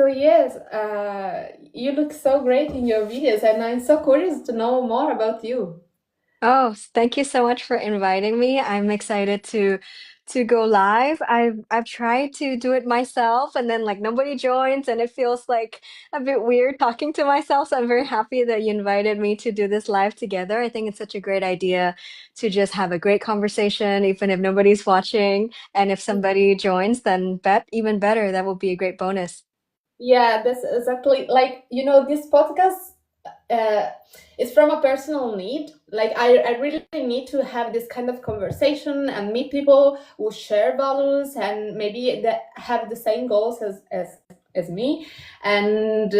so yes, you look so great in your videos, and I'm so curious to know more about you. Oh, thank you so much for inviting me. I'm excited to go live. I've tried to do it myself and then like nobody joins and it feels like a bit weird talking to myself. So I'm very happy that you invited me to do this live together. I think it's such a great idea to just have a great conversation, even if nobody's watching. And if somebody joins, then even better. That would be a great bonus. Yeah, that's exactly like this podcast uh, is from a personal need. Like I really need to have this kind of conversation and meet people who share values and maybe that have the same goals as me, and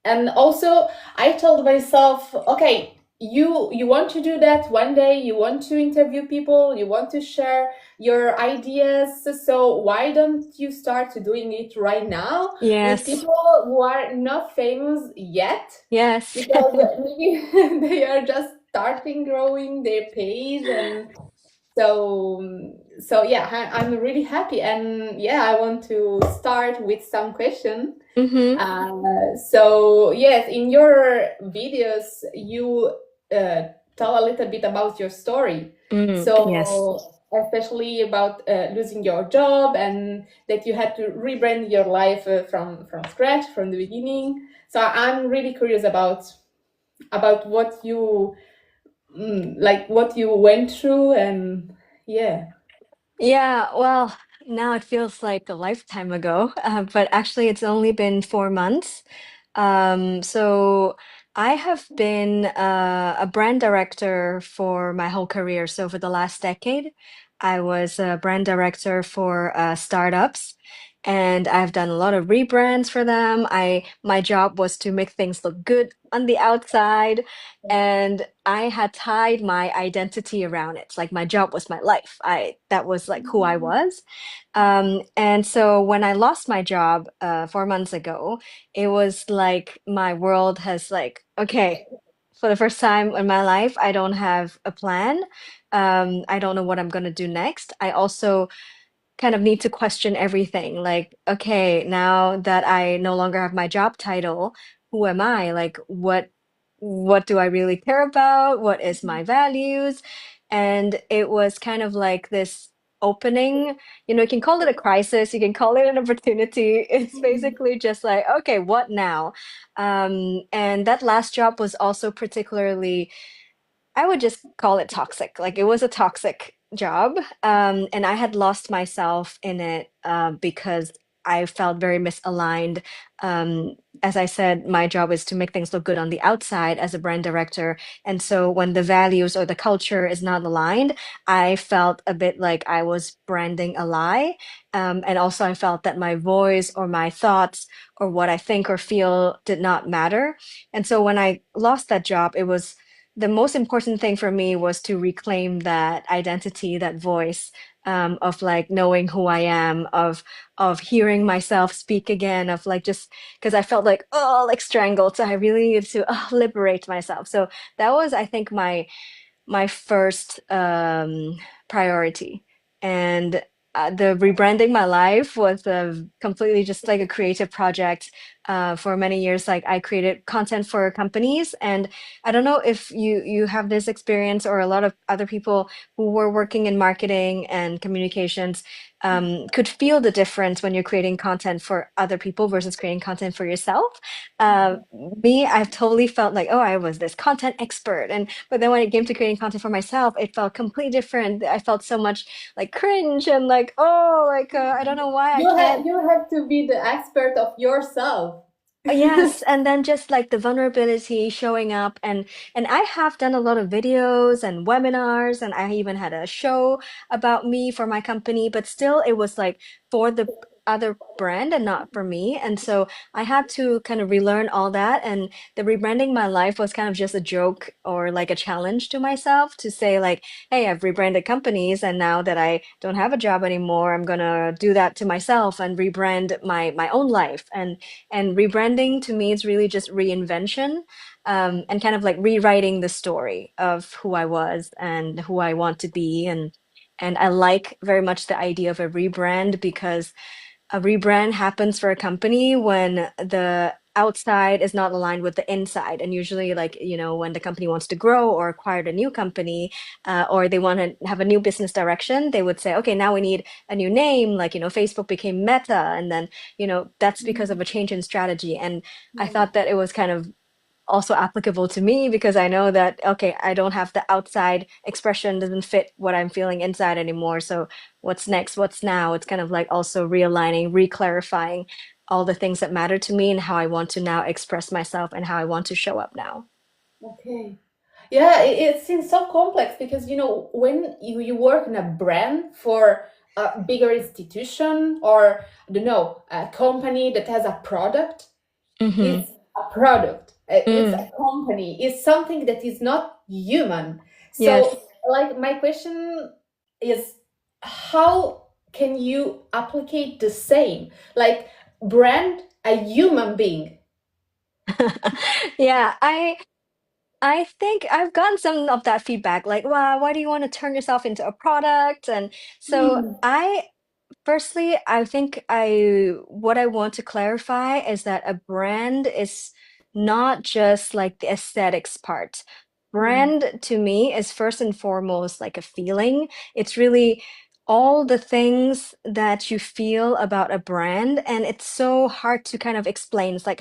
and also I told myself, okay, you want to do that one day. You want to interview people. You want to share your ideas. So why don't you start doing it right now with Yes. people who are not famous yet? Yes. Because maybe they are just starting growing their page, and so yeah, I'm really happy, and yeah, I want to start with some question. Mm-hmm. So yes, in your videos you tell a little bit about your story. Yes. So especially about losing your job and that you had to rebrand your life from scratch from the beginning. So I'm really curious about what you like, what you went through, and yeah. Yeah, well, now it feels like a lifetime ago, but actually, it's only been 4 months. So I have been a brand director for my whole career. So for the last decade, I was a brand director for startups, and I've done a lot of rebrands for them. My job was to make things look good on the outside, and I had tied my identity around it. Like my job was my life. I That was like who I was. And so when I lost my job 4 months ago, it was like my world has like, okay, for the first time in my life, I don't have a plan. I don't know what I'm gonna do next. I also kind of need to question everything. Like, okay, now that I no longer have my job title, who am I? Like, what do I really care about? What is my values? And it was kind of like this opening. You can call it a crisis, you can call it an opportunity. It's basically just like, okay, what now? And that last job was also particularly, I would just call it toxic. Like it was a toxic job. And I had lost myself in it because I felt very misaligned. Um, as I said, my job is to make things look good on the outside as a brand director. And so when the values or the culture is not aligned, I felt a bit like I was branding a lie. And also, I felt that my voice or my thoughts or what I think or feel did not matter. And so when I lost that job, it was the most important thing for me was to reclaim that identity, that voice, of like knowing who I am, of hearing myself speak again, of like just because I felt like like strangled, so I really needed to liberate myself. So that was, I think, my first priority. And the rebranding my life was completely just like a creative project. For many years, like I created content for companies, and I don't know if you have this experience or a lot of other people who were working in marketing and communications could feel the difference when you're creating content for other people versus creating content for yourself. Uh, Me, I've totally felt like, oh, I was this content expert, and but then when it came to creating content for myself, it felt completely different. I felt so much like cringe and like, oh, like I don't know why I can't. You have to be the expert of yourself. Yes, and then just like the vulnerability showing up, and I have done a lot of videos and webinars, and I even had a show about me for my company, but still it was like for the other brand and not for me. And so I had to kind of relearn all that, and the rebranding my life was kind of just a joke or like a challenge to myself to say like, hey, I've rebranded companies, and now that I don't have a job anymore, I'm gonna do that to myself and rebrand my own life. And rebranding to me is really just reinvention, and kind of like rewriting the story of who I was and who I want to be. And I like very much the idea of a rebrand because a rebrand happens for a company when the outside is not aligned with the inside. And usually, like, when the company wants to grow or acquired a new company, or they want to have a new business direction, they would say, okay, now we need a new name. Like, Facebook became Meta. And then, that's because of Mm, a change in strategy. And I yeah. thought that it was kind of also applicable to me because I know that, okay, I don't have the outside expression doesn't fit what I'm feeling inside anymore. So what's next? What's now? It's kind of like also realigning, reclarifying all the things that matter to me and how I want to now express myself and how I want to show up now. Okay. Yeah, it seems so complex because when you work in a brand for a bigger institution, or I don't know, a company that has a product, Mm-hmm. it's a product. It's Mm, a company. It's something that is not human. So, yes. like, my question is, how can you applicate the same, like, brand a human being? Yeah, I think I've gotten some of that feedback, like, wow, why do you want to turn yourself into a product? And so Hmm. firstly, I think what I want to clarify is that a brand is not just like the aesthetics part. Hmm. Brand to me is first and foremost like a feeling. It's really all the things that you feel about a brand, and it's so hard to kind of explain. It's like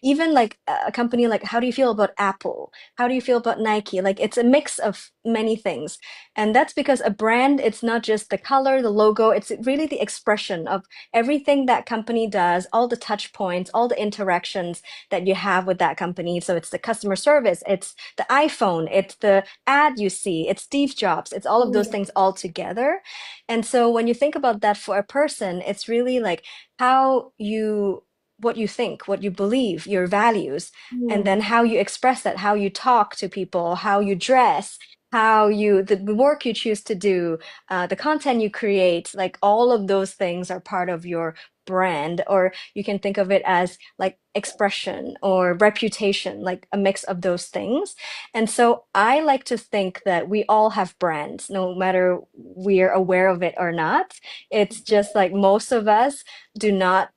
even like a company, like how do you feel about Apple? How do you feel about Nike? Like it's a mix of many things. And that's because a brand, it's not just the color, the logo, it's really the expression of everything that company does, all the touch points, all the interactions that you have with that company. So it's the customer service, it's the iPhone, it's the ad you see, it's Steve Jobs, it's all of those things all together. And so when you think about that for a person, it's really like what you think, what you believe, your values, and then Hmm. how you express that, how you talk to people, how you dress, the work you choose to do, the content you create, like all of those things are part of your brand. Or you can think of it as like expression or reputation, like a mix of those things. And so I like to think that we all have brands, no matter we're aware of it or not. It's just like most of us do not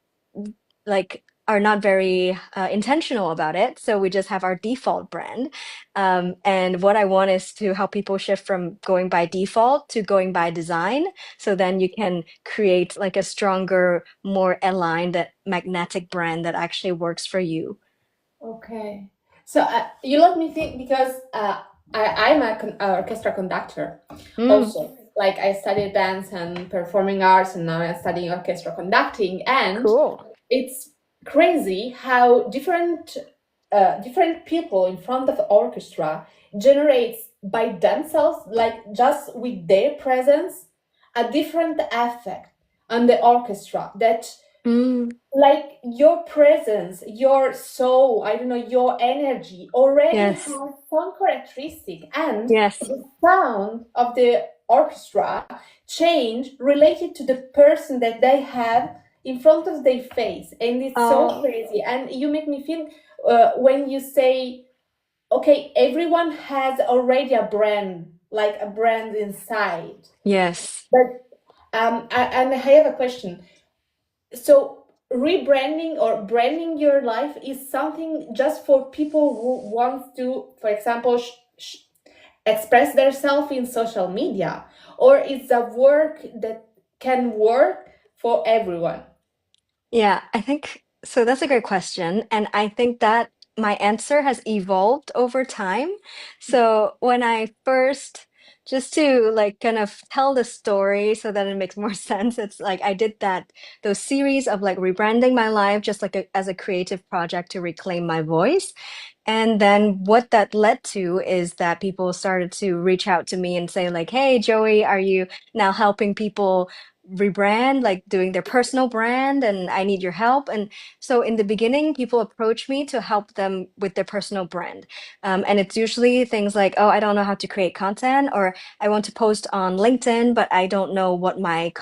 like are not very intentional about it. So we just have our default brand. And what I want is to help people shift from going by default to going by design. So then you can create like a stronger, more aligned, magnetic brand that actually works for you. Okay. So you let me think because I'm a orchestra conductor Mm, also. Like, I studied dance and performing arts, and now I'm studying orchestra conducting. And cool. it's crazy how different people in front of the orchestra generates by themselves, like just with their presence, a different effect on the orchestra that, Mm, like, your presence, your soul, I don't know, your energy already has yes. some characteristic, and Yes. the sound of the orchestra change related to the person that they have in front of their face. And it's so Oh, crazy. And you make me feel, when you say, okay, everyone has already a brand, like a brand inside. yes. But and I have a question. So, rebranding or branding your life is something just for people who want to, for example, express themselves in social media, or it's a work that can work for everyone? Yeah, I think so. That's a great question. And I think that my answer has evolved over time. So when I first, just to like kind of tell the story so that it makes more sense, it's like I did those series of like rebranding my life, just like as a creative project to reclaim my voice. And then what that led to is that people started to reach out to me and say like, "Hey, Joey, are you now helping people rebrand, like doing their personal brand? And I need your help." And so in the beginning, people approach me to help them with their personal brand. And it's usually things like, "Oh, I don't know how to create content," or "I want to post on LinkedIn, but I don't know what my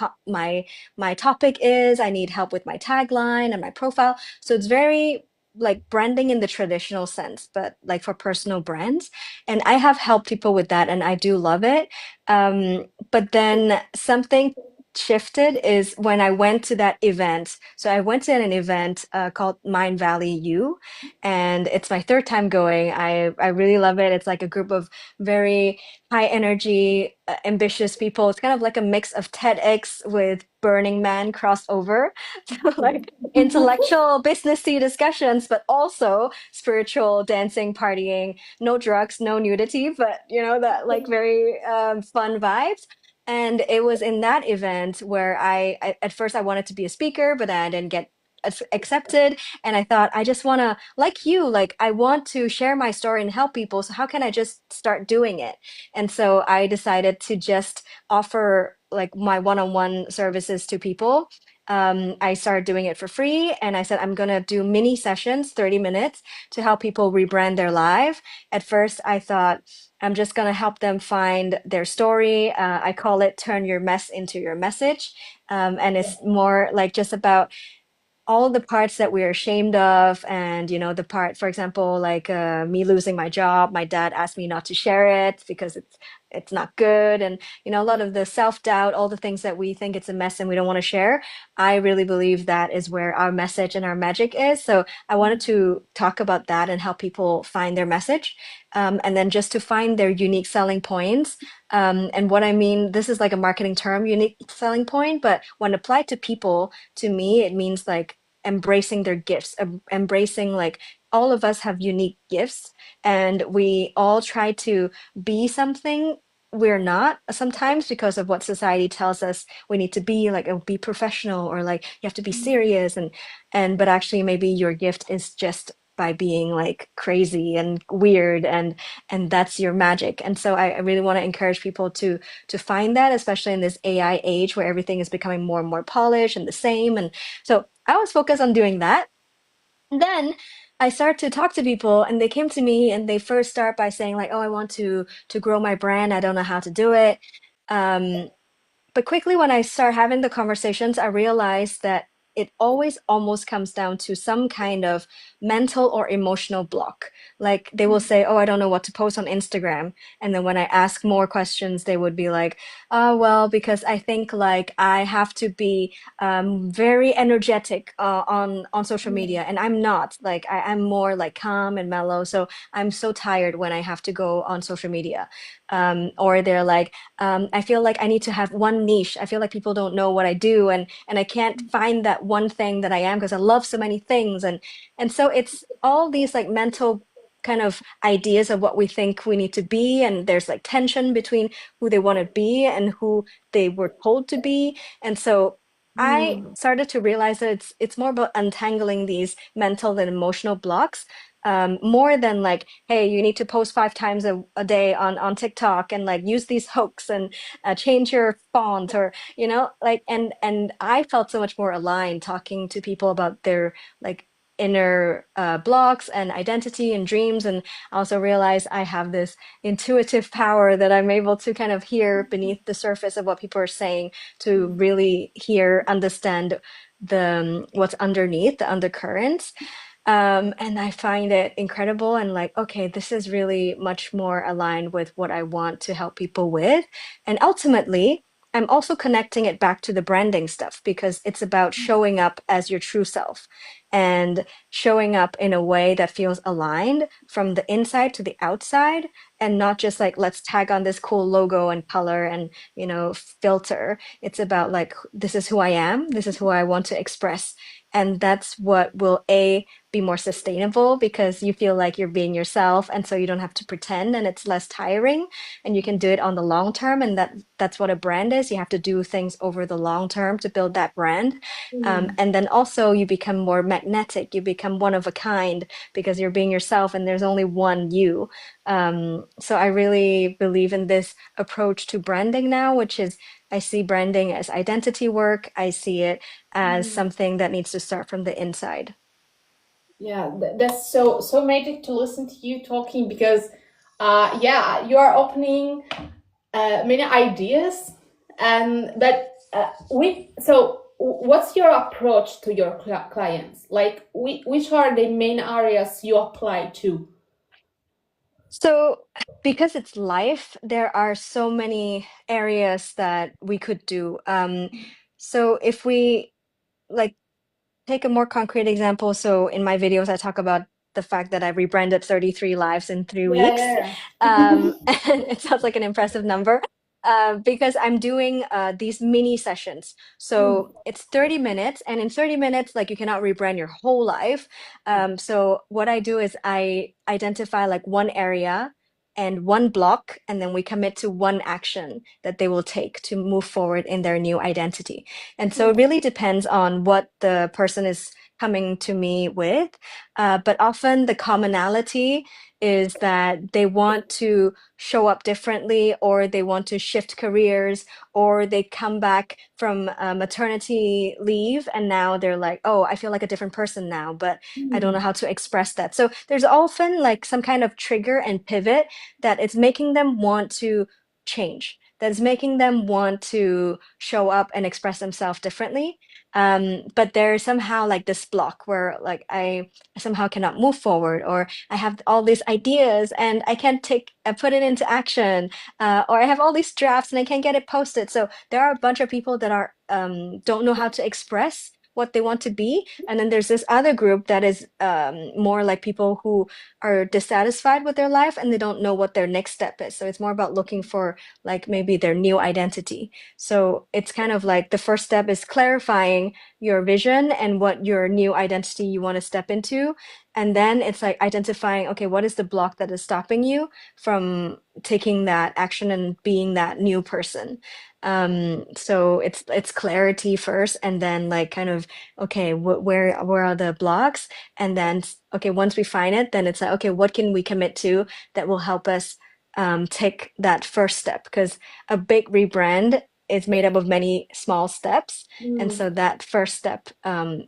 topic is. I need help with my tagline and my profile." So it's very like branding in the traditional sense, but like for personal brands. And I have helped people with that, and I do love it. But then something. shifted is when I went to that event. So I went to an event called Mind Valley U, and it's my third time going. I really love it. It's like a group of very high energy, ambitious people. It's kind of like a mix of TEDx with Burning Man crossed over. So like intellectual businessy discussions, but also spiritual dancing, partying, no drugs, no nudity, but you know, that like very fun vibes. And it was in that event where I at first I wanted to be a speaker, but then I didn't get accepted. And I thought, I just want to, like you, like I want to share my story and help people. So how can I just start doing it? And so I decided to just offer like my one-on-one services to people. I started doing it for free, and I said I'm gonna do mini sessions, 30 minutes, to help people rebrand their life. At first, I thought I'm just gonna help them find their story. I call it "Turn Your Mess into Your Message," and it's more like just about all the parts that we're ashamed of, and you know the part, for example, like me losing my job. My dad asked me not to share it because it's not good, and you know a lot of the self-doubt, all the things that we think it's a mess and we don't want to share. I really believe that is where our message and our magic is. So I wanted to talk about that and help people find their message, and then just to find their unique selling points. And what I mean, this is like a marketing term, unique selling point, but when applied to people, to me it means like embracing their gifts, embracing like all of us have unique gifts, and we all try to be something we're not sometimes because of what society tells us we need to be, like be professional, or like you have to be serious, and but actually maybe your gift is just by being like crazy and weird, and that's your magic. And so I really want to encourage people to find that, especially in this AI age where everything is becoming more and more polished and the same. And so I was focused on doing that. And then I started to talk to people, and they came to me and they first start by saying like, "Oh, I want to grow my brand. I don't know how to do it." Um, but quickly, when I start having the conversations, I realized that it always almost comes down to some kind of mental or emotional block. Like they will say, "Oh, I don't know what to post on Instagram." And then when I ask more questions, they would be like, "Oh, well, because I think like I have to be very energetic on social media, and I'm not. Like I'm more like calm and mellow. So I'm so tired when I have to go on social media." Or they're like, I feel like I need to have one niche. I feel like people don't know what I do, and I can't find that one thing that I am because I love so many things, and so it's all these like mental kind of ideas of what we think we need to be, and there's like tension between who they want to be and who they were told to be. And so I Mm. started to realize that it's more about untangling these mental and emotional blocks, more than like, hey, you need to post 5 times a day on TikTok and like use these hooks and change your font, or you know like, and I felt so much more aligned talking to people about their like inner blocks and identity and dreams. And I also realized I have this intuitive power that I'm able to kind of hear beneath the surface of what people are saying, to really hear, understand the what's underneath the undercurrents. And I find it incredible, and like, okay, this is really much more aligned with what I want to help people with. And ultimately, I'm also connecting it back to the branding stuff, because it's about showing up as your true self and showing up in a way that feels aligned from the inside to the outside, and not just like, let's tag on this cool logo and color and, you know, filter. It's about like, this is who I am, this is who I want to express. And that's what will be more sustainable, because you feel like you're being yourself, and so you don't have to pretend, and it's less tiring, and you can do it on the long term. And that's what a brand is. You have to do things over the long term to build that brand. Mm. And then also you become more magnetic, you become one of a kind, because you're being yourself and there's only one you. So I really believe in this approach to branding now, which is, I see branding as identity work. I see it as Mm. something that needs to start from the inside. Yeah, that's so magic to listen to you talking, because yeah, you are opening many ideas. And but what's your approach to your clients? Like which are the main areas you apply to? So, because it's life, there are so many areas that we could do. So if we like take a more concrete example. So in my videos, I talk about the fact that I rebranded 33 lives in three Yeah, weeks. yeah, And it sounds like an impressive number because I'm doing these mini sessions. yeah. So it's 30 minutes, and in 30 minutes, like you cannot rebrand your whole life. So what I do is I identify like one area and one block, and then we commit to one action that they will take to move forward in their new identity. And so it really depends on what the person is coming to me with. But often the commonality is that they want to show up differently, or they want to shift careers, or they come back from maternity leave and now they're like, oh, I feel like a different person now, but I don't know Mm. how to express that. So there's often like some kind of trigger and pivot that it's making them want to change, that's making them want to show up and express themselves differently. But there's somehow like this block where like I somehow cannot move forward, or I have all these ideas and I can't put it into action, or I have all these drafts and I can't get it posted. So there are a bunch of people that are don't know how to express what they want to be, and then there's this other group that is more like people who are dissatisfied with their life and they don't know what their next step is. So it's more about looking for like maybe their new identity. So it's kind of like the first step is clarifying your vision and what your new identity you want to step into. And then it's like identifying, okay, what is the block that is stopping you from taking that action and being that new person? So it's clarity first, and then like kind of, okay, where are the blocks? And then okay, once we find it, then it's like, okay, what can we commit to that will help us take that first step? Because a big rebrand is made up of many small steps. And Mm. so that first step,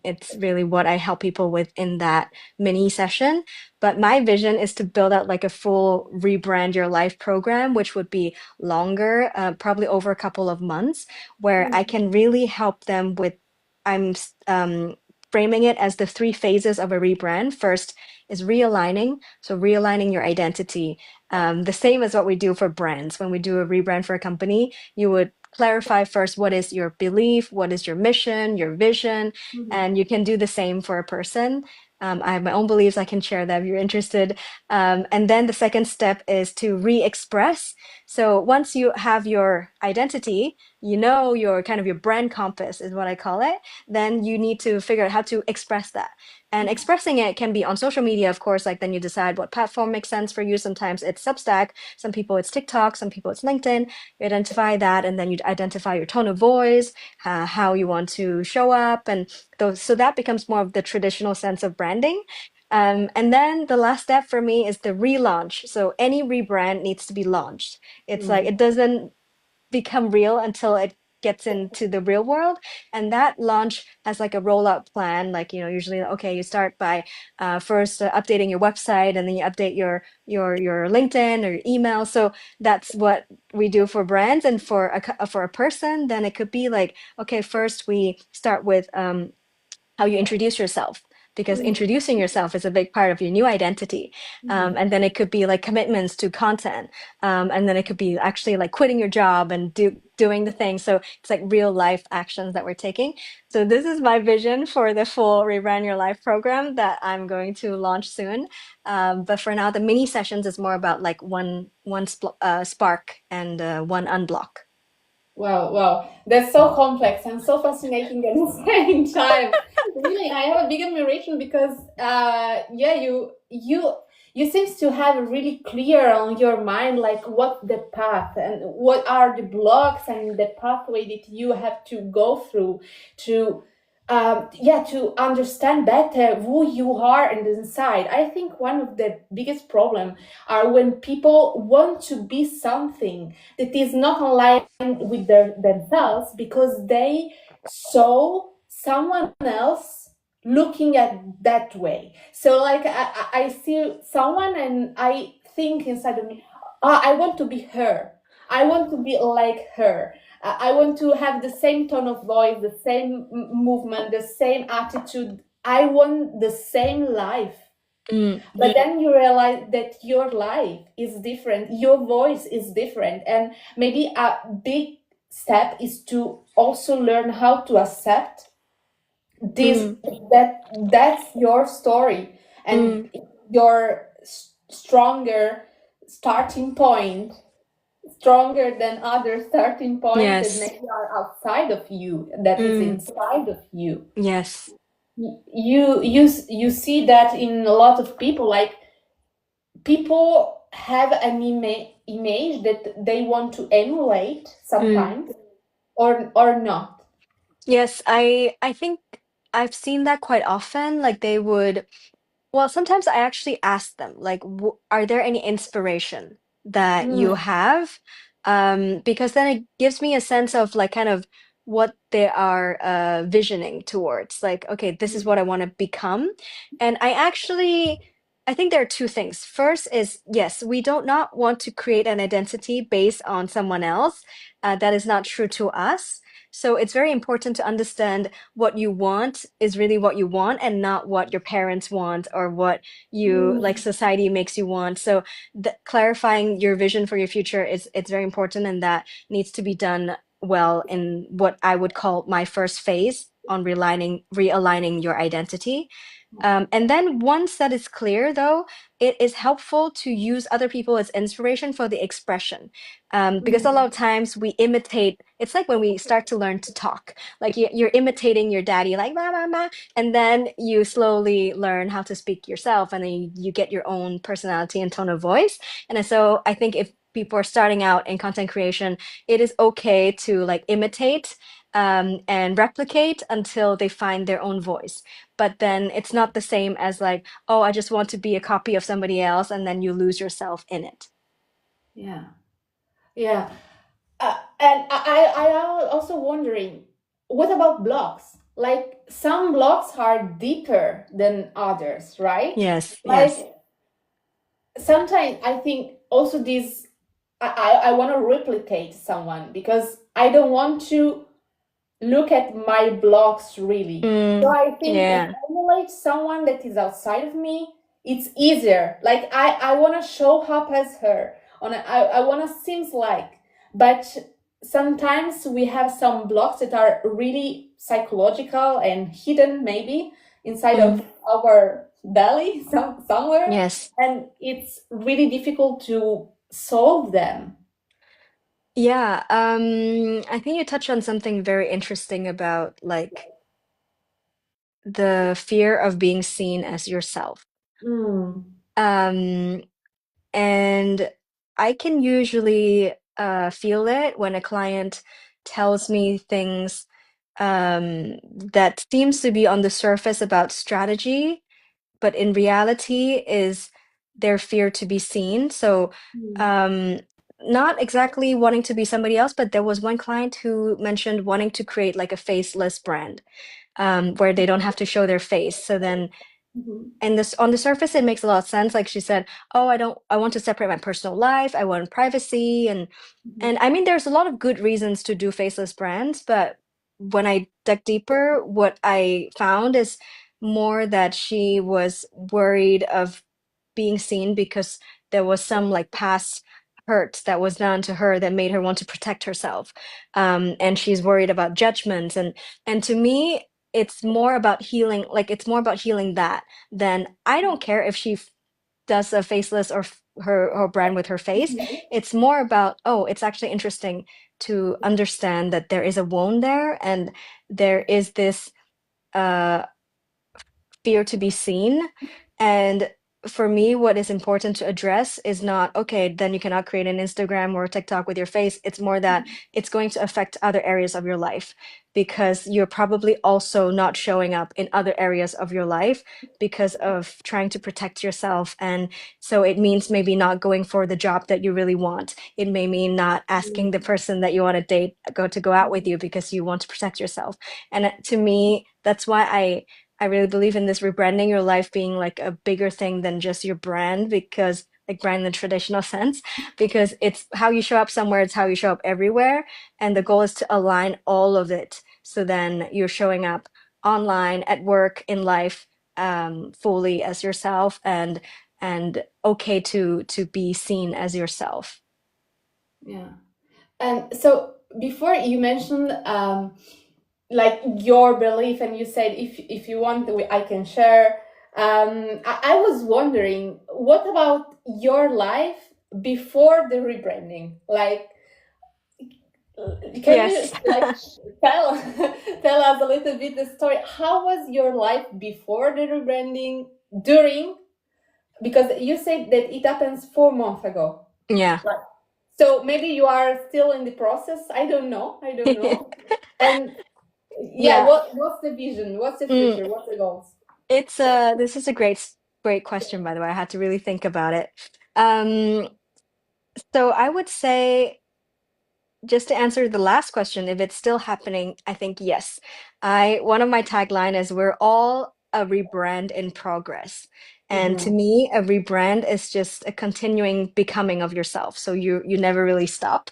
it's really what I help people with in that mini session. But my vision is to build out like a full rebrand your life program, which would be longer, probably over a couple of months, where I Mm. can really help them with. I'm framing it as the three phases of a rebrand. First is realigning. So realigning your identity, the same as what we do for brands. When we do a rebrand for a company, you would clarify first what is your belief, what is your mission, your vision, Mhm. and you can do the same for a person. I have my own beliefs. I can share that if you're interested. And then the second step is to re-express. So once you have your identity, you know your kind of your brand compass is what I call it. Then you need to figure out how to express that. And expressing it can be on social media, of course. Like then you decide what platform makes sense for you. Sometimes it's Substack, some people it's TikTok, some people it's LinkedIn. You identify that, and then you identify your tone of voice, how you want to show up, and those. So that becomes more of the traditional sense of branding. And then the last step for me is the relaunch. So any rebrand needs to be launched. It's like Mm. it doesn't become real until it gets into the real world, and that launch has like a rollout plan. Like, you know, usually, okay, you start by first updating your website, and then you update your LinkedIn or your email. So that's what we do for brands. And for for a person, then it could be like, okay, first we start with how you introduce yourself, because Mm. introducing yourself is a big part of your new identity. Mhm. And then it could be like commitments to content. And then it could be actually like quitting your job and doing the thing. So it's like real life actions that we're taking. So this is my vision for the full Rebrand Your Life program that I'm going to launch soon. But for now, the mini sessions is more about like one spark and one unblock. Wow, wow, that's so complex and so fascinating at the same time. Really, I have a big admiration because, yeah, you seems to have really clear on your mind like what the path and what are the blocks and the pathway that you have to go through to, yeah, to understand better who you are in the inside. I think one of the biggest problem are when people want to be something that is not aligned with themselves because they saw someone else looking at that way. So like I see someone and I think inside of me, oh, I want to be her. I want to be like her. I want to have the same tone of voice, the same movement, the same attitude. I want the same life. Mm, But then you realize that your life is different, your voice is different, and maybe a big step is to also learn how to accept this, mm, that that's your story, and mm. your stronger starting point, stronger than other starting points that Yes. maybe are outside of you, that is Mm, inside of you. yes. You see that in a lot of people, like people have an image that they want to emulate Mm. sometimes, or not. Yes, I think I've seen that quite often. Like they would, well, sometimes I actually ask them, like, are there any inspiration that you Mm, have? Because then it gives me a sense of like kind of what they are visioning towards. Like, okay, this is what I want to become. And I think there are two things. First is, yes, we don't not want to create an identity based on someone else. That is not true to us. So it's very important to understand what you want is really what you want and not what your parents want or what you like mm, society makes you want. So clarifying your vision for your future is it's very important, and that needs to be done well in what I would call my first phase on realigning your identity. And then once that is clear, though, it is helpful to use other people as inspiration for the expression. Because a lot of mm, times we imitate, it's like when we start to learn to talk, like you're imitating your daddy, like, ma, ma, ma, and then you slowly learn how to speak yourself, and then you get your own personality and tone of voice. And so I think if people are starting out in content creation, it is okay to like imitate and replicate until they find their own voice. But then it's not the same as like, oh, I just want to be a copy of somebody else, and then you lose yourself in it. yeah, yeah. And I also wondering, what about blogs? Like some blogs are deeper than others, right? Yes, yes. Like sometimes I think also this, I want to replicate someone because I don't want to look at my blogs really. So Mm, I think if yeah. I emulate someone that is outside of me, it's easier. Like I want to show up as her. I want to seems like, but sometimes we have some blocks that are really psychological and hidden maybe inside of Mm, our belly somewhere, yes. and it's really difficult to solve them. Yeah. I think you touched on something very interesting about like the fear of being seen as yourself. Mm. Um, and I can usually feel it when a client tells me things that seems to be on the surface about strategy, but in reality is their fear to be seen. So, Mm. um, not exactly wanting to be somebody else, but there was one client who mentioned wanting to create like a faceless brand, where they don't have to show their face. So then Mhm. and this on the surface it makes a lot of sense. Like she said, oh, I want to separate my personal life, I want privacy, and Mhm. I mean there's a lot of good reasons to do faceless brands, but when I dug deeper, what I found is more that she was worried of being seen because there was some like past hurt that was done to her that made her want to protect herself, and she's worried about judgments, and to me it's more about healing, like it's more about healing that. Then I don't care if she does a faceless or her brand with her face. Mhm. It's more about, oh, it's actually interesting to understand that there is a wound there, and there is this uh fear to be seen. And for me, what is important to address is not, okay, then you cannot create an Instagram or TikTok with your face. It's more that it's going to affect other areas of your life because you're probably also not showing up in other areas of your life because of trying to protect yourself. And so it means maybe not going for the job that you really want. It may mean not asking the person that you want to date go out with you because you want to protect yourself. And to me, that's why I really believe in this rebranding your life being like a bigger thing than just your brand, because like brand in the traditional sense, because it's how you show up somewhere, it's how you show up everywhere. And the goal is to align all of it. So then you're showing up online, at work, in life, fully as yourself, and okay to be seen as yourself. Yeah. And so before you mentioned like your belief, and you said if you want, I can share. I was wondering, what about your life before the rebranding? Like, can you Yes. like tell tell us a little bit the story? How was your life before the rebranding, during? Because you said that it happens 4 months ago. Yeah. Right. So maybe you are still in the process. I don't know. I don't know. And yeah, Yeah. what's the vision? What's the Mm, future? What's the goals? it's this is a great question, by the way. I had to really think about it. Um, so I would say, just to answer the last question, if it's still happening, I think yes. I One of my tagline is we're all a rebrand in progress. And to Mm-hmm. me, a rebrand is just a continuing becoming of yourself. So you never really stop.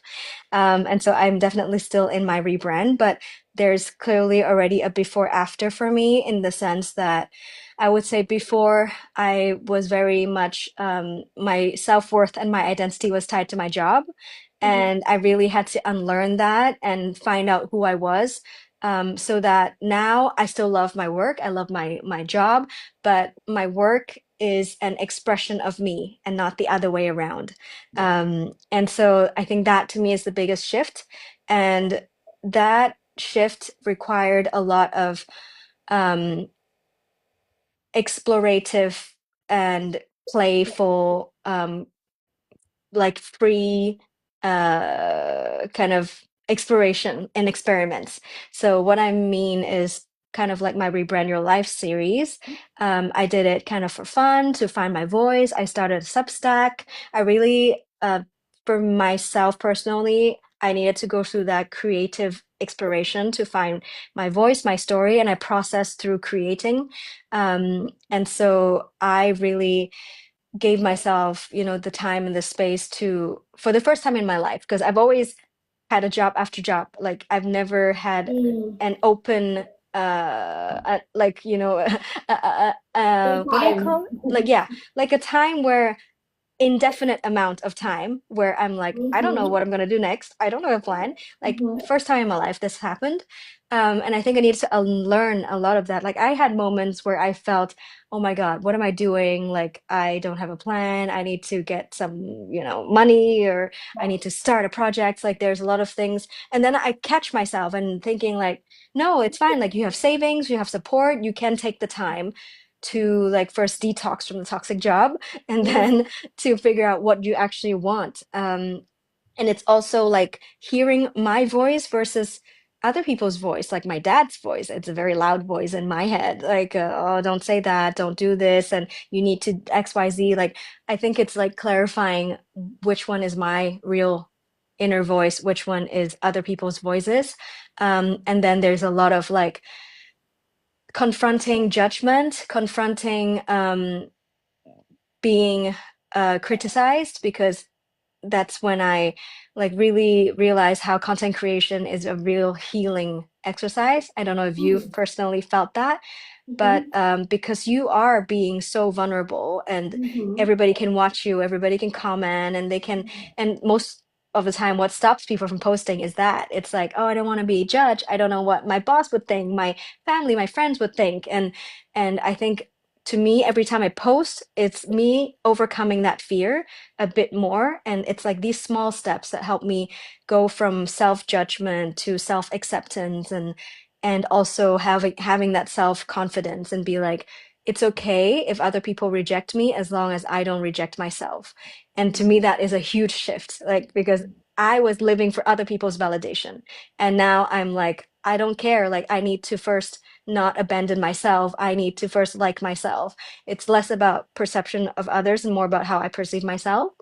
And so I'm definitely still in my rebrand, but there's clearly already a before after for me, in the sense that I would say before I was very much my self-worth and my identity was tied to my job. Mm-hmm. And I really had to unlearn that and find out who I was. So that now I still love my work. I love my job, but my work is an expression of me and not the other way around. Yeah. And so I think that to me is the biggest shift. And that shift required a lot of um, explorative and playful, like free kind of exploration and experiments. So what I mean is kind of like my Rebrand Your Life series. I did it kind of for fun, to find my voice. I started a Substack. I really, for myself personally, I needed to go through that creative exploration to find my voice, my story, and I processed through creating. And so I really gave myself, the time and the space to, for the first time in my life, because I've always had a job after job. Like I've never had Mm. an open, like, Full what do you time. call it? Like, yeah, like a time where indefinite amount of time where I'm like, I don't know Mm-hmm. what I'm gonna do next. I don't know a plan. Like Mm-hmm. first time in my life this happened. And I think I needed to unlearn a lot of that. Like I had moments where I felt, oh my God, what am I doing? Like I don't have a plan. I need to get some, money, or I need to start a project. Like there's a lot of things. And then I catch myself and thinking like, no, it's fine. Like you have savings, you have support, you can take the time to like first detox from the toxic job, and Yes. then to figure out what you actually want. And it's also like hearing my voice versus other people's voice, like my dad's voice. It's a very loud voice in my head, like, oh, don't say that, don't do this, and you need to XYZ. Like, I think it's like clarifying which one is my real inner voice, which one is other people's voices. And then there's a lot of like confronting judgment, confronting being criticized, because that's when I like really realize how content creation is a real healing exercise. I don't know if you've personally felt that, but Mm-hmm. because you are being so vulnerable, and Mm-hmm. everybody can watch you, everybody can comment, and they can, and most of the time what stops people from posting is that it's like, oh, I don't want to be judged, I don't know what my boss would think, my family, my friends would think. And I think, to me, every time I post, it's me overcoming that fear a bit more, and it's like these small steps that help me go from self-judgment to self-acceptance, and also having that self-confidence, and be like, it's okay if other people reject me as long as I don't reject myself. And to me, that is a huge shift, like, because I was living for other people's validation, and now I'm like, I don't care. Like, I need to first not abandon myself. I need to first like myself. It's less about perception of others and more about how I perceive myself.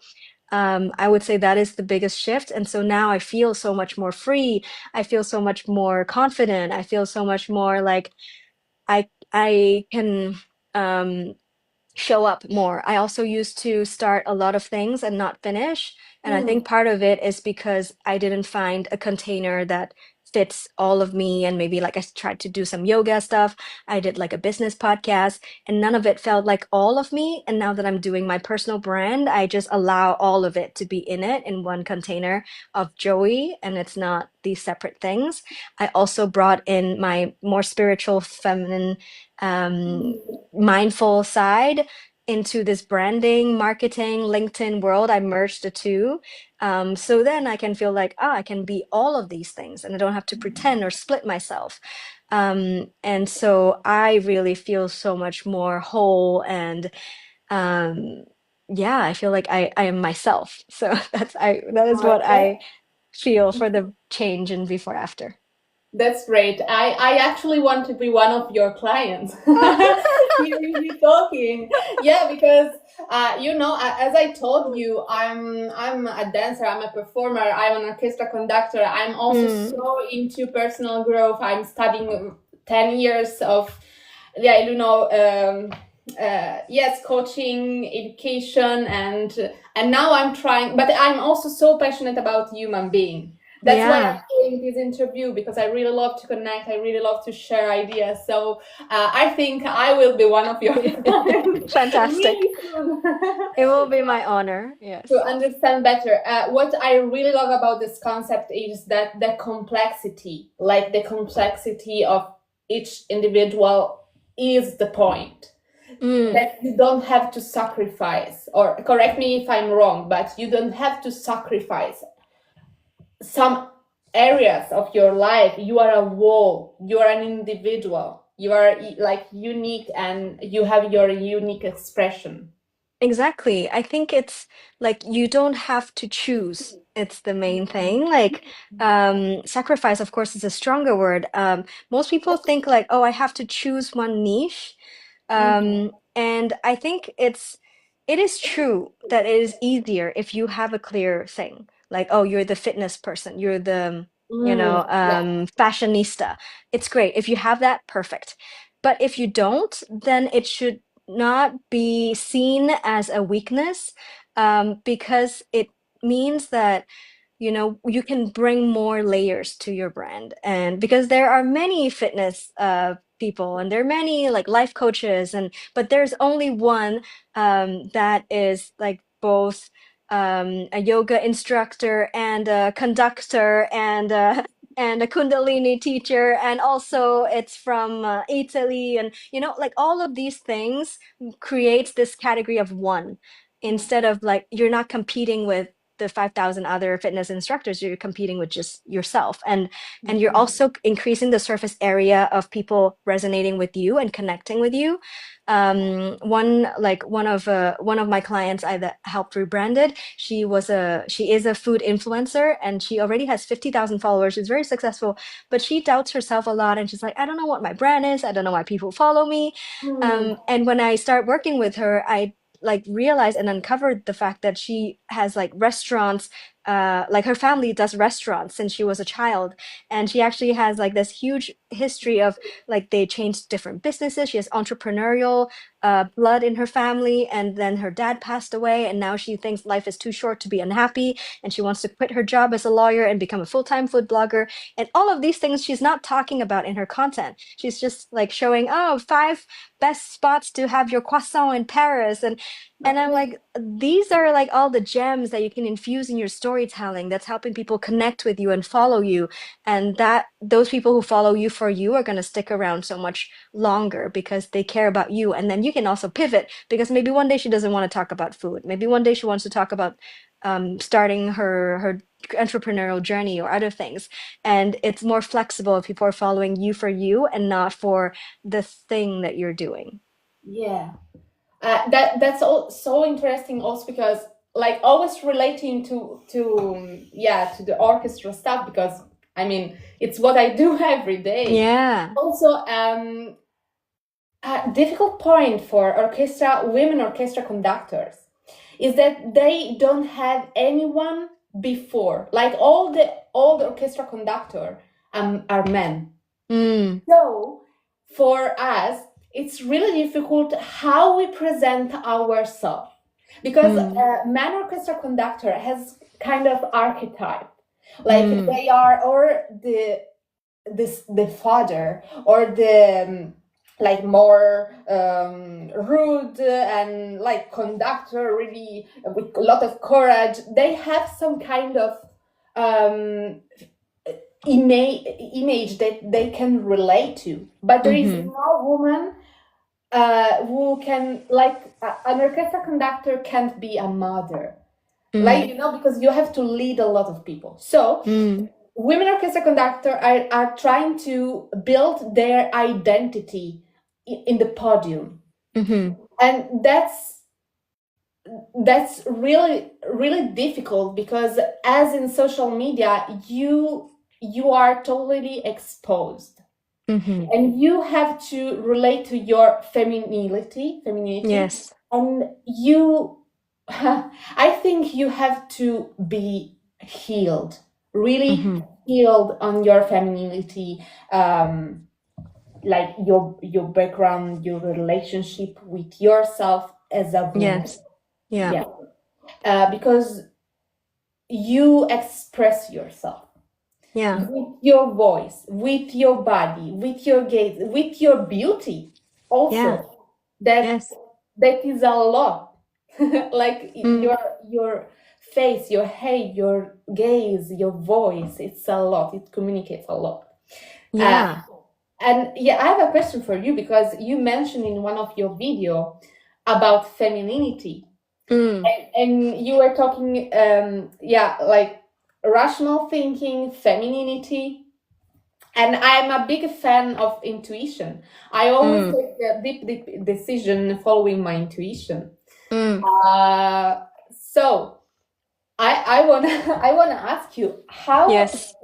I would say that is the biggest shift. And so now I feel so much more free. I feel so much more confident. I feel so much more like I can um, show up more. I also used to start a lot of things and not finish. And I Mm. think part of it is because I didn't find a container that fits all of me. And maybe like I tried to do some yoga stuff. I did like a business podcast, and none of it felt like all of me. And now that I'm doing my personal brand, I just allow all of it to be in it in one container of Joey, and it's not these separate things. I also brought in my more spiritual, feminine, um, mindful side into this branding, marketing, LinkedIn world. I merged the two. So then I can feel like, I can be all of these things and I don't have to pretend or split myself. And so I really feel so much more whole and um, yeah, I feel like I am myself. So that is what I feel for the change in before after. That's great. I actually want to be one of your clients. Hearing you talking, yeah, because as I told you, I'm a dancer, I'm a performer, I'm an orchestra conductor. I'm also Mm, so into personal growth. I'm studying 10 years of, yeah, yes, coaching, education, and now I'm trying. But I'm also so passionate about human being. That's why I'm yeah. doing this interview, because I really love to connect. I really love to share ideas. So I think I will be one of your clients Fantastic. really soon. It will be my honor. To Yes. understand better. What I really love about this concept is that the complexity, like the complexity of each individual, is the point. Mm, That you don't have to sacrifice, or correct me if I'm wrong, but you don't have to sacrifice some areas of your life. You are a whole, you are an individual, you are like unique, and you have your unique expression. exactly. I think it's like you don't have to choose. It's the main thing. Like, sacrifice, of course, is a stronger word. Most people think like, oh, I have to choose one niche. Mhm. And I think it is true that it is easier if you have a clear thing. Like, oh, you're the fitness person, you're the, Yeah. fashionista. It's great. If you have that, perfect. But if you don't, then it should not be seen as a weakness, because it means that you can bring more layers to your brand. And because there are many fitness people, and there are many like life coaches, but there's only one that is like both a yoga instructor and a conductor and a kundalini teacher, and also it's from Italy, and like all of these things creates this category of one, instead of like you're not competing with the 5,000 other fitness instructors. You're competing with just yourself, and you're Mhm. also increasing the surface area of people resonating with you and connecting with you. One of my clients I that helped rebranded, she is a food influencer, and she already has 50,000 followers. She's very successful, but she doubts herself a lot, and she's like, I don't know what my brand is, I don't know why people follow me. Mm. And when I start working with her, I like realized and uncovered the fact that she has like restaurants, like her family does restaurants since she was a child, and she actually has like this huge history of like they changed different businesses. She has entrepreneurial blood in her family, and then her dad passed away, and now she thinks life is too short to be unhappy, and she wants to quit her job as a lawyer and become a full-time food blogger. And all of these things she's not talking about in her content. She's just like showing, oh, 5 best spots to have your croissant in Paris. And I'm like, these are like all the gems that you can infuse in your storytelling that's helping people connect with you and follow you. And that those people who follow you for you are going to stick around so much longer because they care about you. And then you can also pivot, because maybe one day she doesn't want to talk about food. Maybe one day she wants to talk about starting her entrepreneurial journey or other things. And it's more flexible if people are following you for you and not for the thing that you're doing. Yeah. That's all so interesting also, because like always relating to the orchestra stuff, because I mean it's what I do every day. Yeah. Also, a difficult point for women orchestra conductors is that they don't have anyone before. Like all the orchestra conductor are men. Mm, So for us, it's really difficult how we present ourselves, because mm, a man orchestra conductor has kind of archetype, like mm, they are or the this the father or the like more rude and like conductor, really with a lot of courage, they have some kind of um, image that they can relate to. But there is Mm-hmm. no woman who can, like an orchestra conductor can't be a mother, like, Mm. because you have to lead a lot of people. So Mm. women orchestra conductor are trying to build their identity in the podium, Mm-hmm. and that's really really difficult, because as in social media, you are totally exposed, Mm-hmm. and you have to relate to your femininity, Yes. and you I think you have to be healed, really Mm-hmm. healed on your femininity, um like your background, your relationship with yourself as a woman. Yes. Yeah. Yeah. Because you express yourself Yeah. with your voice, with your body, with your gaze, with your beauty Yeah. also. That Yes. that is a lot. Like Mm. your face, your hair, your gaze, your voice, it's a lot. It communicates a lot. Uh, Yeah. and yeah, I have a question for you, because you mentioned in one of your video about femininity, Mm. and you were talking, yeah, like rational thinking, femininity, and I'm a big fan of intuition. I always Mm. take a deep decision following my intuition. Mm. So I wanna I wanna ask you, Yes.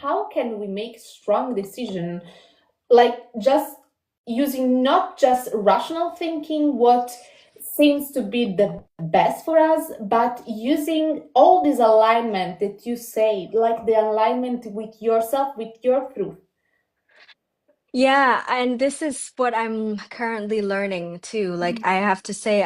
how can we make strong decision, like just using not just rational thinking, what seems to be the best for us, but using all this alignment that you say, like the alignment with yourself, with your truth. Yeah, and this is what I'm currently learning too. Like I have to say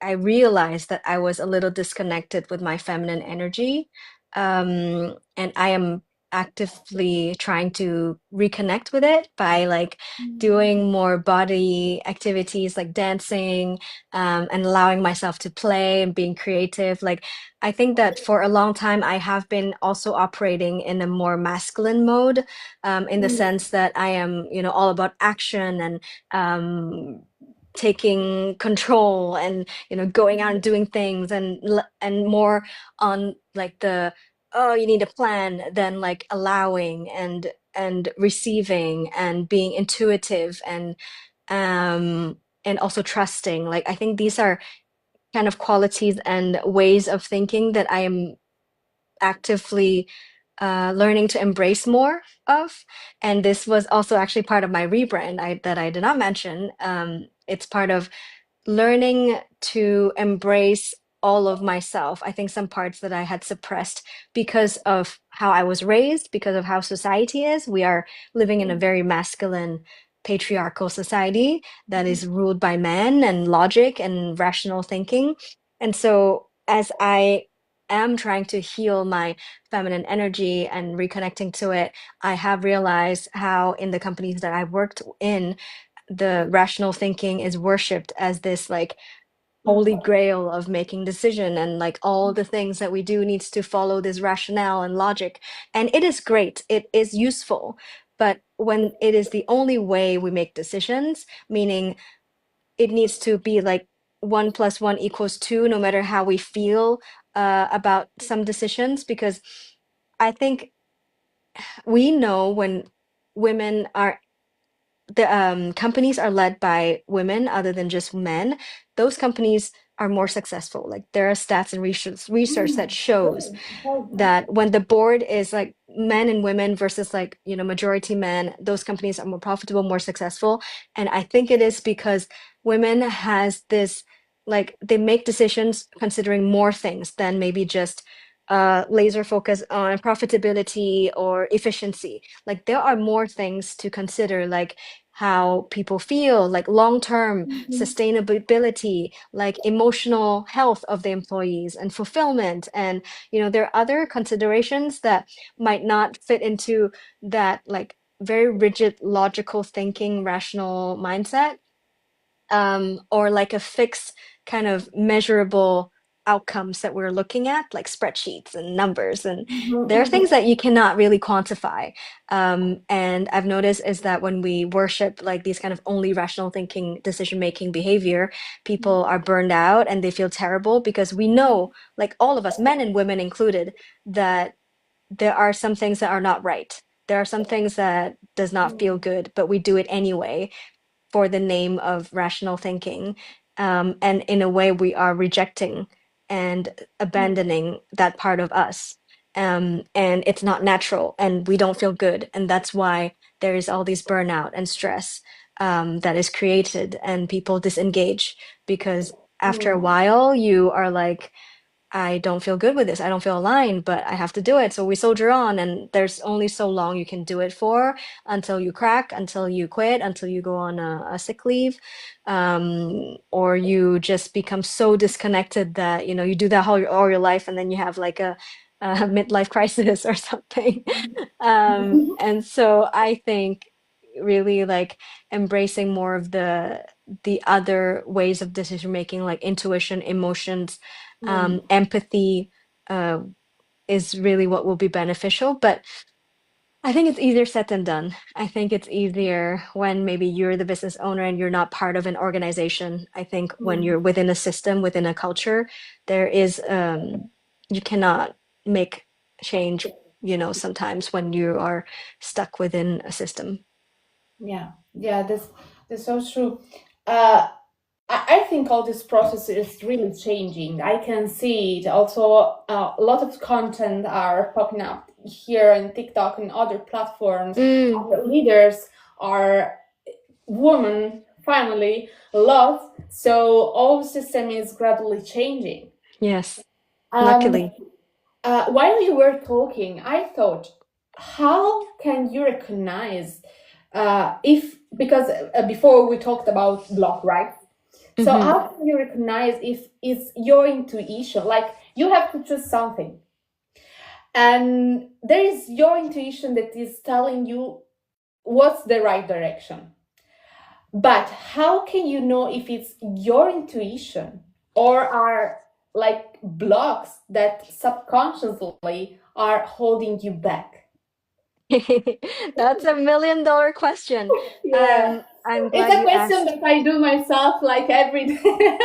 I realized that I was a little disconnected with my feminine energy. And I am actively trying to reconnect with it by like doing more body activities like dancing, and allowing myself to play and being creative. Like I think that for a long time I have been also operating in a more masculine mode, in the Mm, sense that I am, all about action and taking control and, going out and doing things and more on like the, oh, you need a plan than like allowing and receiving and being intuitive and also trusting. Like I think these are kind of qualities and ways of thinking that I am actively learning to embrace more of. And this was also actually part of my rebrand that I did not mention. It's part of learning to embrace all of myself. I think some parts that I had suppressed because of how I was raised, because of how society is. We are living in a very masculine, patriarchal society that is ruled by men and logic and rational thinking. And so, as I am trying to heal my feminine energy and reconnecting to it, I have realized how in the companies that I've worked in, the rational thinking is worshipped as this like holy mm, grail of making decision, and like all the things that we do needs to follow this rationale and logic. And it is great, it is useful, but when it is the only way we make decisions, meaning it needs to be like 1 + 1 = 2 no matter how we feel about some decisions, because I think we know when women are the companies are led by women other than just men, those companies are more successful. Like there are stats and research that shows very, very that interesting. when the board is like men and women versus like, majority men, those companies are more profitable, more successful. And I think it is because women has this, like they make decisions considering more things than maybe just laser focus on profitability or efficiency. Like there are more things to consider, like how people feel, like long-term Mhm. sustainability, like emotional health of the employees and fulfillment. And, there are other considerations that might not fit into that like very rigid, logical thinking, rational mindset, or like a fixed kind of measurable outcomes that we're looking at, like spreadsheets and numbers. And Mhm. there are things Mhm. that you cannot really quantify. And I've noticed is that when we worship like these kind of only rational thinking, decision-making behavior, people are burned out and they feel terrible because we know, like all of us, men and women included, that there are some things that are not right. There are some things that does not feel good, but we do it anyway for the name of rational thinking. And in a way, we are rejecting and abandoning that part of us. And it's not natural, and we don't feel good. And that's why there is all these burnout and stress that is created, and people disengage because after a Mhm. while, you are like, I don't feel good with this. I don't feel aligned, but I have to do it. So we soldier on, and there's only so long you can do it for until you crack, until you quit, until you go on a sick leave, or you just become so disconnected that you do that all your life, and then you have like a midlife crisis or something. And so I think really like embracing more of the other ways of decision making, like intuition, emotions, Mhm. empathy, uh, is really what will be beneficial. But I think it's easier said than done. I think it's easier when maybe you're the business owner and you're not part of an organization. I think when Mhm. you're within a system, within a culture, there is you cannot make change, sometimes when you are stuck within a system. Yeah, yeah, this so true. Uh, I think all this process is really changing. I can see it. Also, a lot of content are popping up here in TikTok and other platforms. Mm, Our leaders are women, finally, a lot. So all system is gradually changing. yes, Um, luckily. while you were talking, I thought, how can you recognize if because before we talked about block, right? So Hmm. how can you recognize if it's your intuition? Like you have to choose something, and there is your intuition that is telling you what's the right direction. But how can you know if it's your intuition or are like blocks that subconsciously are holding you back? That's $1 million question. Yeah. I'm It's glad a you question asked. that I do myself like every day.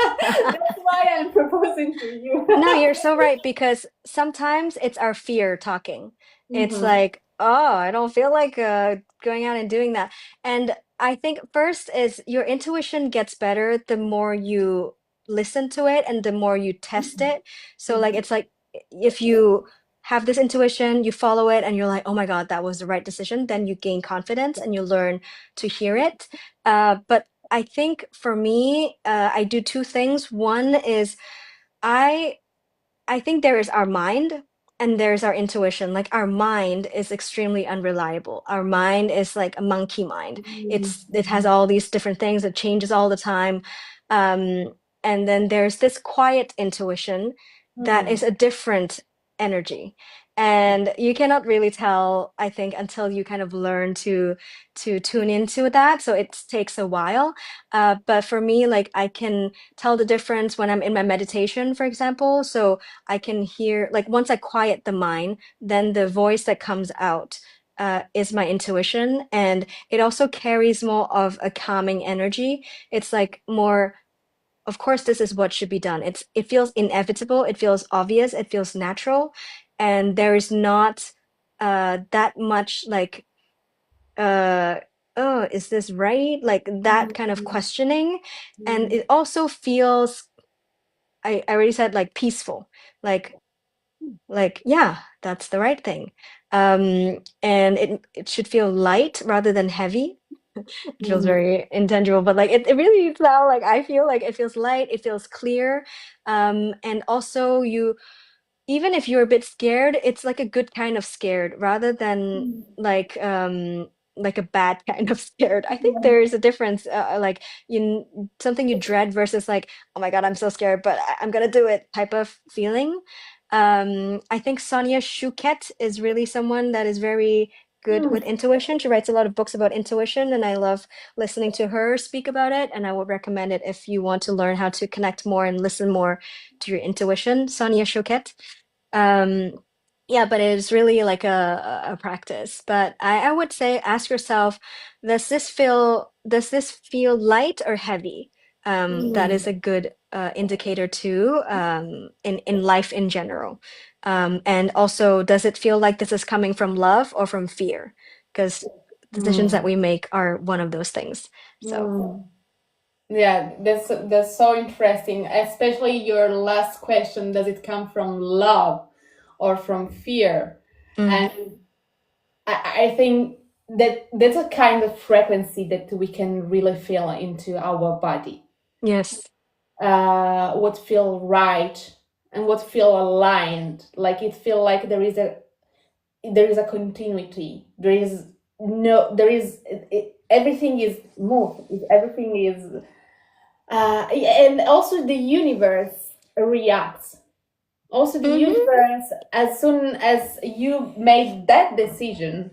That's why I'm proposing to you. No, you're so right because sometimes it's our fear talking. It's Mm-hmm. like, oh, I don't feel like going out and doing that. And I think first is your intuition gets better the more you listen to it and the more you test it. So like Mm-hmm. it's like if you have this intuition, you follow it and you're like, oh my God, that was the right decision, then you gain confidence and you learn to hear it. But I think for me, I do two things. One is I I think there is our mind and there's our intuition. Like our mind is extremely unreliable. Our mind is like a monkey mind. It has all these different things. It changes all the time. Um, and then there's this quiet intuition that Mm-hmm. is a different energy. And you cannot really tell, I think, until you kind of learn to tune into that. So it takes a while. But for me, like I can tell the difference when I'm in my meditation, for example. So I can hear, like, once I quiet the mind, then the voice that comes out is my intuition. And it also carries more of a calming energy. It's like more, of course, this is what should be done. It feels inevitable, it feels obvious, it feels natural. And there is not that much like, uh, oh, is this right? Like that kind of questioning. And it also feels, I already said like peaceful. Like yeah, that's the right thing. And it should feel light rather than heavy. It feels Mm-hmm. very intangible, but like it really felt like I feel like it feels light, it feels clear. And also you, even if you're a bit scared, it's like a good kind of scared rather than like like a bad kind of scared. I think there Yeah. is a difference, like something you dread versus like, oh my God, I'm so scared, but I'm gonna do it type of feeling. I think Sonia Choquette is really someone that is very good with Mm, intuition. She writes a lot of books about intuition, and I love listening to her speak about it. And I would recommend it if you want to learn how to connect more and listen more to your intuition. Sonia Choquette. Um, yeah, but it is really like a practice. But I would say ask yourself, does this feel light or heavy? That is mm, a good indicator too, in life in general. And also, does it feel like this is coming from love or from fear? Because decisions that mm, we make are one of those things. So, mm. Yeah, that's so interesting, especially your last question, does it come from love or from fear? mm, And I think that that's a kind of frequency that we can really feel into our body. yes, What feel right and what feel aligned. Like it feel like there is a continuity. There is everything is moved. Everything is and also the universe reacts. Also the mm-hmm, universe, as soon as you made that decision,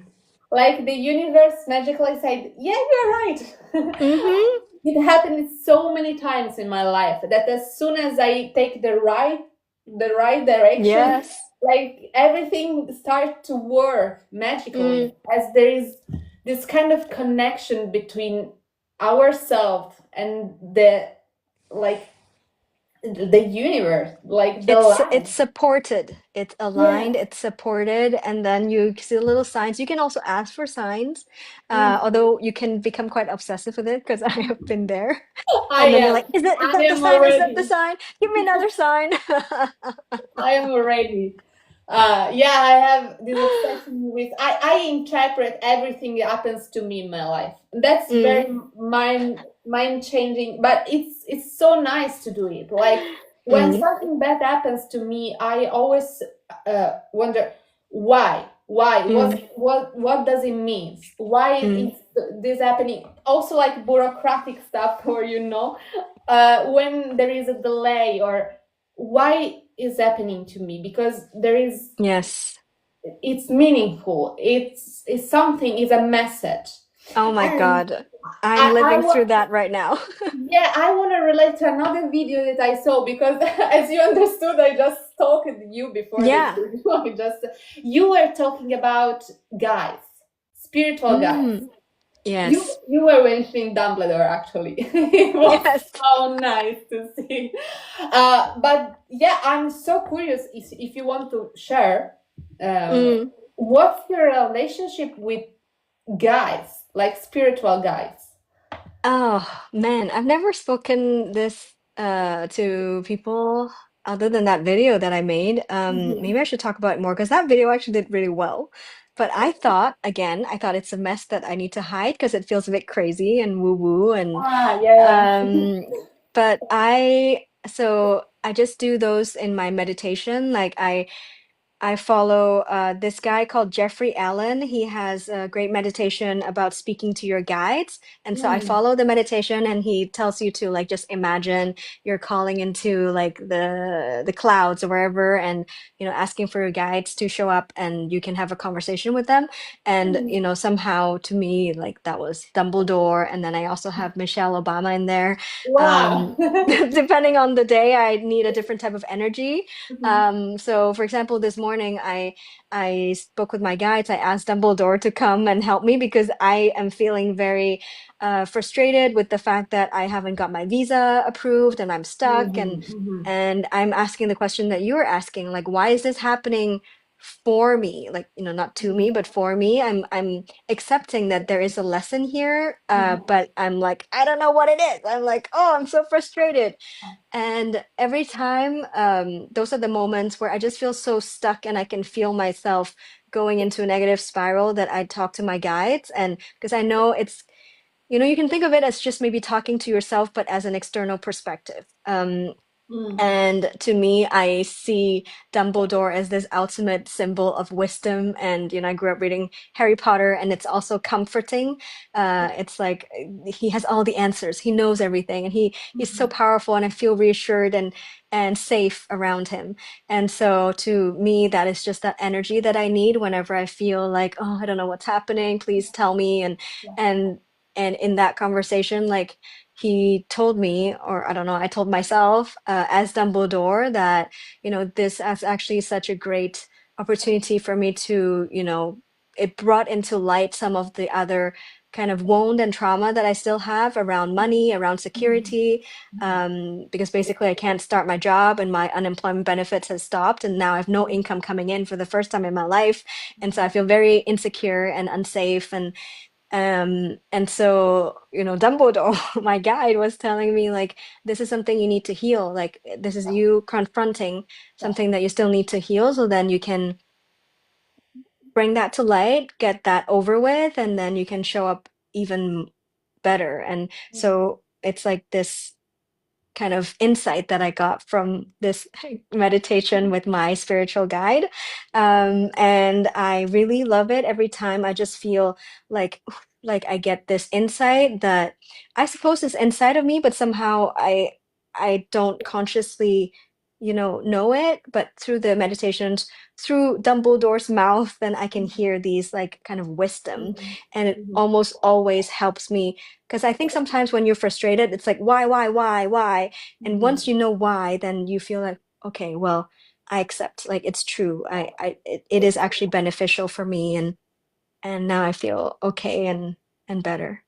like the universe magically said, yeah, you're right. mm-hmm, It happened so many times in my life that as soon as I take the right direction, yes, like everything starts to work mm, magically, as there is this kind of connection between ourselves and the like the universe, like the it's line. supported, it's aligned, Yeah. it's supported, and then you see the little signs. You can also ask for signs, Mm. although you can become quite obsessive with it because I have been there. I And then you're am. like, is I that the am sign? Is that the already. sign? Give me another sign. I am already. Yeah, I have this obsession with. I interpret everything that happens to me in my life. That's Mm, very mind changing, but it's so nice to do it. Like when mm, something bad happens to me, I always wonder why. Why? mm, What does it mean? Why mm. is this happening? Also, like bureaucratic stuff, or when there is a delay or why is happening to me, because there is Yes. it's meaningful, it's something, is a message. Oh my And God. I'm I living through want, that right now. yeah, I want to relate to another video that I saw, because as you understood, I just talked to you before this Yeah. video. I just You were talking about guys, spiritual guys. Mm, yes. You were mentioning Dumbledore, actually. It was Yes. so nice to see. But yeah, I'm so curious if you want to share Mm. what's your relationship with guys, like spiritual guys? Oh man, I've never spoken this to people other than that video that I made. Mhm. Maybe I should talk about it more because that video actually did really well. But I thought, again, I thought it's a mess that I need to hide because it feels a bit crazy and woo-woo and Yeah. um but so I just do those in my meditation. Like I follow this guy called Jeffrey Allen. He has a great meditation about speaking to your guides. And so I Mm, follow the meditation and he tells you to like just imagine you're calling into like the clouds or wherever and asking for your guides to show up and you can have a conversation with them. And mm. somehow to me like that was Dumbledore and then I also have Michelle Obama in there. Wow. Um depending on the day I need a different type of energy. Mhm. So for example, this morning I spoke with my guides. I asked Dumbledore to come and help me because I am feeling very frustrated with the fact that I haven't got my visa approved and I'm stuck Mhm, mhm, and I'm asking the question that you were asking, like, why is this happening for me? Like, not to me, but for me. I'm accepting that there is a lesson here, mhm, but I'm like, I don't know what it is. I'm like, oh, I'm so frustrated. And every time, those are the moments where I just feel so stuck and I can feel myself going into a negative spiral that I talk to my guides. And because I know you can think of it as just maybe talking to yourself, but as an external perspective. Mm. And to me, I see Dumbledore as this ultimate symbol of wisdom. And, I grew up reading Harry Potter, and it's also comforting. It's like he has all the answers. He knows everything, and he's so Mhm. powerful, and I feel reassured and safe around him. And so to me, that is just that energy that I need whenever I feel like, oh, I don't know what's happening. Please tell me. Yeah. And and in that conversation, like he told me, or I don't know, I told myself as Dumbledore that, this is actually such a great opportunity for me to, it brought into light some of the other kind of wound and trauma that I still have around money, around Mhm. security, because basically I can't start my job and my unemployment benefits has stopped, and now I have no income coming in for the first time in my life, and so I feel very insecure and unsafe, and so, Dumbledore, my guide, was telling me like this is something you need to heal. Like this is you confronting Yeah. something that you still need to heal, so then you can bring that to light, get that over with, and then you can show up even better. And Mhm. so it's like this kind of insight that I got from this meditation with my spiritual guide. And I really love it. Every time I just feel like like I get this insight that I suppose is inside of me, but somehow I don't consciously, know it. But through the meditations, through Dumbledore's mouth, then I can hear these like kind of wisdom, Mhm. and it Mhm. almost always helps me because I think sometimes when you're frustrated, it's like, why? And Mhm. once you know why, then you feel like, okay, well, I accept, like it's true. It is actually beneficial for me, and now I feel okay and better.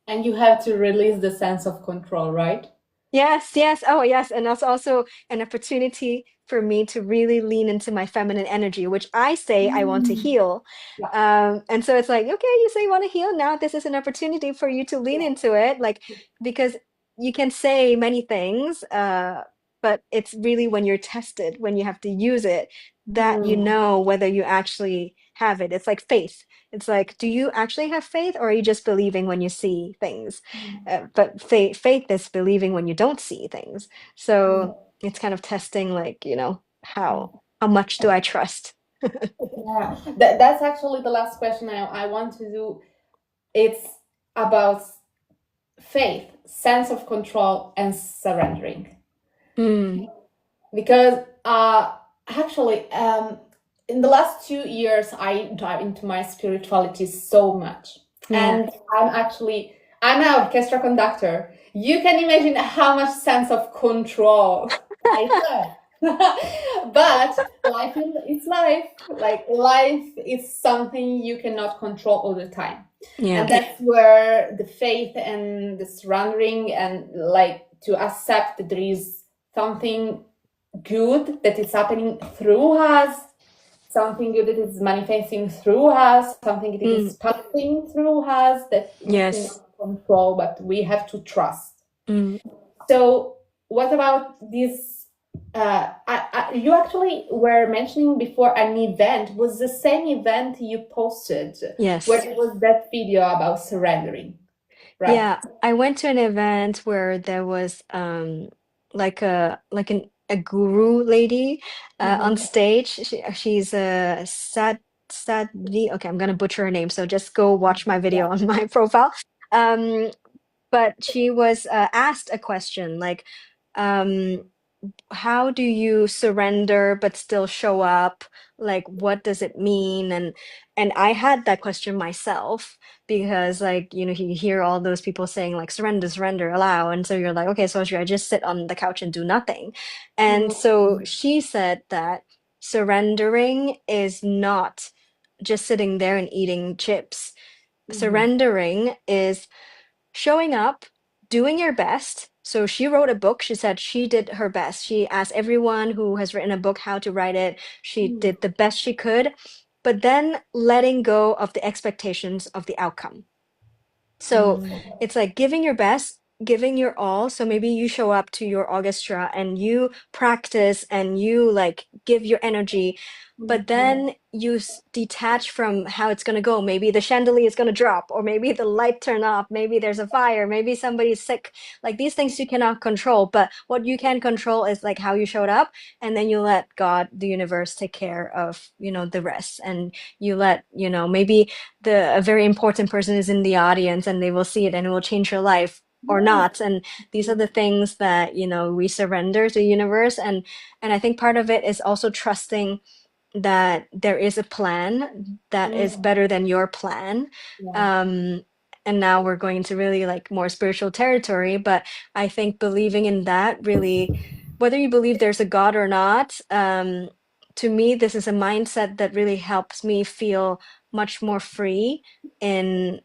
And you have to release the sense of control, right? Yes, yes. Oh, yes. And that's also an opportunity for me to really lean into my feminine energy, which I say I want to Mm. heal. Yeah. And so it's like, okay, you say you want to heal. Now this is an opportunity for you to lean Yeah. into it. Like, because you can say many things, but it's really when you're tested, when you have to use it, that you Mm. know whether you actually have it. It's like faith. It's like, do you actually have faith, or are you just believing when you see things? But faith is believing when you don't see things. Mm. So it's kind of testing, like, Mm. how much do I trust? Yeah, that's actually the last question I want to do. It's about faith, sense of control, and surrendering. Mm, Because actually, in the last 2 years, I dive into my spirituality so much, yeah. and I'm an orchestra conductor. You can imagine how much sense of control I have. But it's life. Like life is something you cannot control all the time. Yeah. And that's where the faith and the surrendering and like to accept that there is something good that is happening through us, something good that is manifesting through us, something that is Mm, passing through us that we yes. cannot control, but we have to trust. Mm, So, what about this? You actually were mentioning before an event. Was the same event you posted where yes. it was that video about surrendering, right? Yeah, I went to an event where there was a guru lady on Mhm. stage. She's a Sadly, okay, I'm gonna butcher her name, so just go watch my Yeah. video on my profile. Um, but she was asked a question like, um, how do you surrender but still show up? Like, what does it mean? And I had that question myself because, like, you hear all those people saying like surrender, surrender, allow, and so you're like, okay, so should I just sit on the couch and do nothing? And so Mhm. she said that surrendering is not just sitting there and eating chips. Mhm. Surrendering is showing up, doing your best. So she wrote a book. She said she did her best. She asked everyone who has written a book how to write it. She Mhm. did the best she could, but then letting go of the expectations of the outcome. So Mhm. it's like giving your best, giving your all. So maybe you show up to your orchestra and you practice and you like give your energy, but Yeah. then you detach from how it's going to go. Maybe the chandelier is going to drop, or maybe the light turn off, maybe there's a fire, maybe somebody's sick. Like these things you cannot control, but what you can control is like how you showed up, and then you let God, the universe, take care of, you know, the rest. And you let, you know, maybe a very important person is in the audience and they will see it and it will change your life or Yes. not. And these are the things that, you know, we surrender to the universe. And I think part of it is also trusting that there is a plan that is Mm, better than your plan. yeah. Um, and now we're going into really like more spiritual territory, but I think believing in that really, whether you believe there's a God or not, to me, this is a mindset that really helps me feel much more free in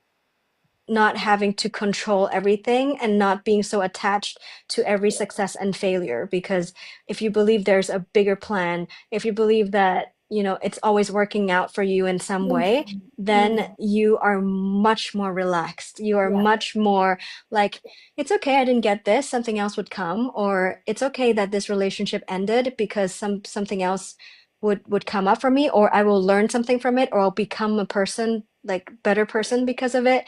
not having to control everything and not being so attached to every success and failure. Because if you believe there's a bigger plan, if you believe that, you know, it's always working out for you in some way, Mm, then mm, you are much more relaxed. You are yeah. much more like, it's okay, I didn't get this, something else would come, or it's okay that this relationship ended because something else would come up for me, or I will learn something from it, or I'll become a person, like better person because of it.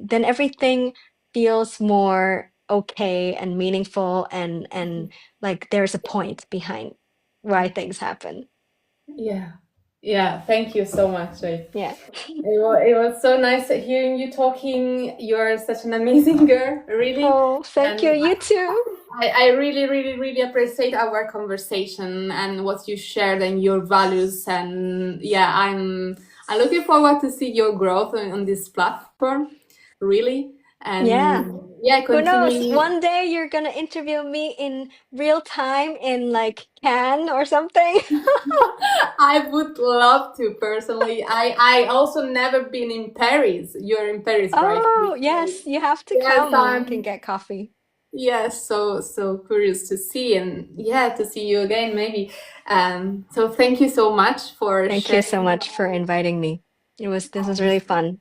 Then everything feels more okay and meaningful, and like there's a point behind why things happen. Yeah. Yeah. Thank you so much, Joy. Yeah. It was so nice hearing you talking. You're such an amazing girl, really. Oh, thank you. And You too. I really, really, really appreciate our conversation and what you shared and your values. And yeah, I'm looking forward to see your growth on this platform, really. Yeah. And yeah, Who knows? continuing. One day you're gonna interview me in real time in like Cannes or something. I would love to personally. I also never been in Paris. You're in Paris, right? Oh, yes, you have to Yes, come. We can I'm. get coffee. Yes, so curious to see, and yeah, to see you again maybe. So thank you so much for Thank you so sharing. much for inviting me. This was really fun.